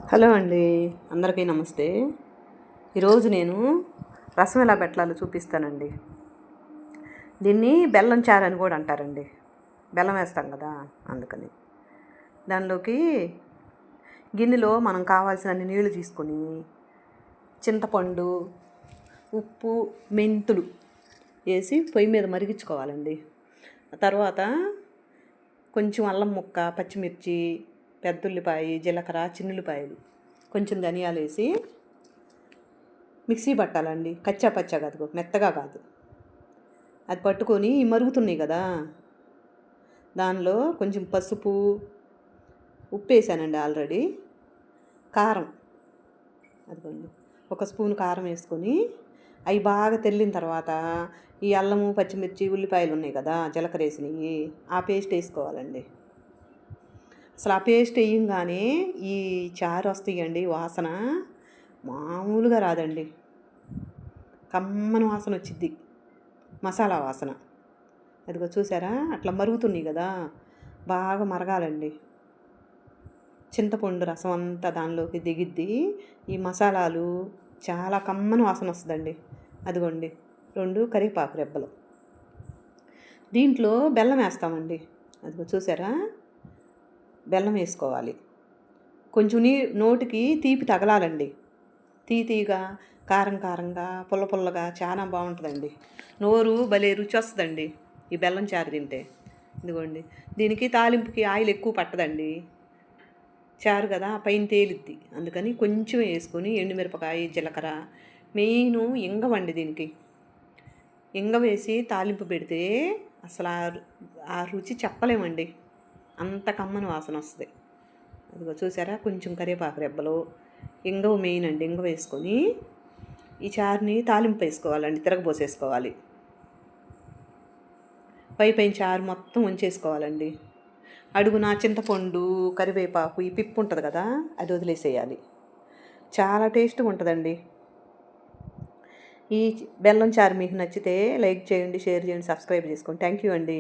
Hello అండి, అందరికీ నమస్తే. ఈరోజు నేను రసం ఎలా పెట్టాలో చూపిస్తానండి. దీన్ని బెల్లం చారు అని కూడా అంటారండి. బెల్లం వేస్తాం కదా, అందుకని. దానిలోకి గిన్నెలో మనం కావాల్సినన్ని నీళ్లు తీసుకొని చింతపండు, ఉప్పు, మెంతులు వేసి పొయ్యి మీద మరిగించుకోవాలండి. తర్వాత కొంచెం అల్లం ముక్క, పచ్చిమిర్చి, పెద్దుల్లిపాయ, జీలకర్ర, చిన్నుల్లిపాయలు, కొంచెం ధనియాలు వేసి మిక్సీ పట్టాలండి. కచ్చా పచ్చా కాదు, మెత్తగా కాదు. అది పట్టుకొని మరుగుతున్నాయి కదా, దానిలో కొంచెం పసుపు, ఉప్పు వేసానండి ఆల్రెడీ. కారం, అదిగోండి, ఒక స్పూన్ కారం వేసుకొని అవి బాగా తెల్లిన తర్వాత ఈ అల్లము, పచ్చిమిర్చి, ఉల్లిపాయలు ఉన్నాయి కదా జీలకర్ర వేసినవి, ఆ పేస్ట్ వేసుకోవాలండి. అసలు ఆ పేస్ట్ వేయంగానే ఈ చారు వస్తాయండి, వాసన మామూలుగా రాదండి. కమ్మని వాసన వచ్చిద్ది, మసాలా వాసన. అదిగో చూసారా, అట్లా మరుగుతున్నాయి కదా, బాగా మరగాలండి. చింతపండు రసం అంతా దానిలోకి దిగిద్ది. ఈ మసాలాలు చాలా కమ్మని వాసన వస్తుందండి. అదిగోండి 2 కరివేపాకు రెబ్బలు. దీంట్లో బెల్లం వేస్తామండి. అదిగో చూసారా, బెల్లం వేసుకోవాలి. కొంచెం నోటికి తీపి తగలాలండి. తీగా, కారం కారంగా, పుల్ల పుల్లగా చాలా బాగుంటుందండి. నోరు భలే రుచి వస్తుందండి ఈ బెల్లం చారు తింటే. ఇదిగోండి, దీనికి తాలింపుకి ఆయిల్ ఎక్కువ పట్టదండి. చారు కదా, పైన తేలిద్ది. అందుకని కొంచెం వేసుకొని ఎండుమిరపకాయ, జీలకర్ర, మెయిన్ ఇంగవండి. దీనికి ఇంగ వేసి తాలింపు పెడితే అసలు ఆ రుచి చెప్పలేమండి, అంత కమ్మని వాసన వస్తుంది. అదిగో చూసారా, కొంచెం కరివేపాకు రెబ్బలు, ఇంగవ మెయిన్ అండి. ఇంగవ వేసుకొని ఈ చారుని తాలింపు వేసుకోవాలండి, తిరగబోసేసుకోవాలి. పైన చారు మొత్తం ఉంచేసుకోవాలండి. అడుగున చింతపండు, కరివేపాకు, ఈ పిప్పు ఉంటుంది కదా, అది వదిలేసేయాలి. చాలా టేస్ట్గా ఉంటుందండి. ఈ బెల్లం చారు మీకు నచ్చితే లైక్ చేయండి, షేర్ చేయండి, సబ్స్క్రైబ్ చేసుకోండి. థ్యాంక్ యూ అండి.